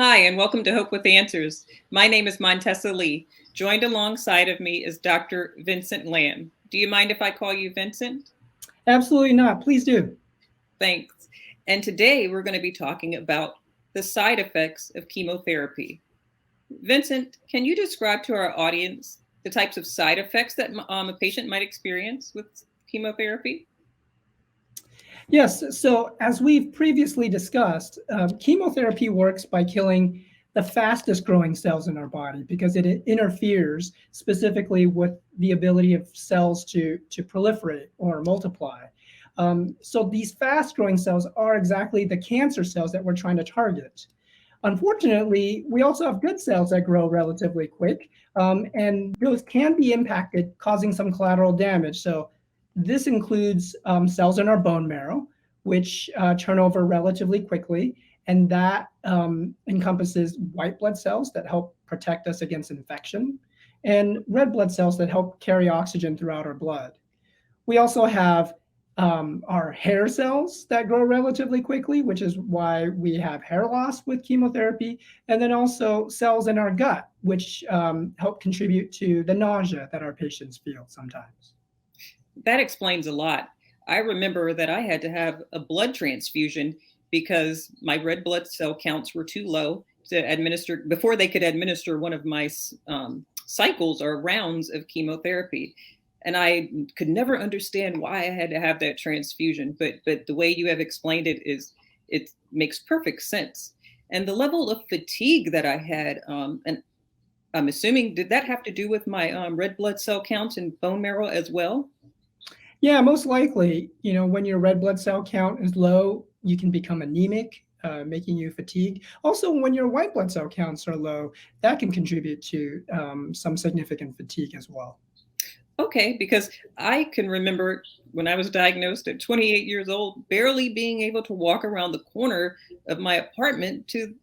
Hi, and welcome to Hope with Answers. My name is Montessa Lee. Joined alongside of me is Dr. Vincent Lam. Do you mind if I call you Vincent? Absolutely not. Please do. Thanks. And today we're going to be talking about the side effects of chemotherapy. Vincent, can you describe to our audience the types of side effects that a patient might experience with chemotherapy? Yes. So, as we've previously discussed, chemotherapy works by killing the fastest growing cells in our body because it interferes specifically with the ability of cells to proliferate or multiply. So, these fast growing cells are exactly the cancer cells that we're trying to target. Unfortunately, we also have good cells that grow relatively quick, and those can be impacted, causing some collateral damage. So, this includes cells in our bone marrow, which turn over relatively quickly, and that encompasses white blood cells that help protect us against infection, and red blood cells that help carry oxygen throughout our blood. We also have our hair cells that grow relatively quickly, which is why we have hair loss with chemotherapy, and then also cells in our gut, which help contribute to the nausea that our patients feel sometimes. That explains a lot. I remember that I had to have a blood transfusion because my red blood cell counts were too low to administer before they could administer one of my cycles or rounds of chemotherapy. And I could never understand why I had to have that transfusion. But the way you have explained it makes perfect sense. And the level of fatigue that I had, and I'm assuming, did that have to do with my red blood cell counts and bone marrow as well? Yeah, most likely, when your red blood cell count is low, you can become anemic, making you fatigued. Also, when your white blood cell counts are low, that can contribute to some significant fatigue as well. Okay, because I can remember when I was diagnosed at 28 years old, barely being able to walk around the corner of my apartment to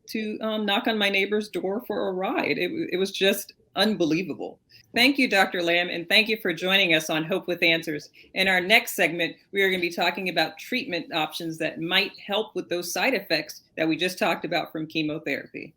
knock on my neighbor's door for a ride. It was just unbelievable. Thank you, Dr. Lamb, and thank you for joining us on Hope with Answers. In our next segment, we are going to be talking about treatment options that might help with those side effects that we just talked about from chemotherapy.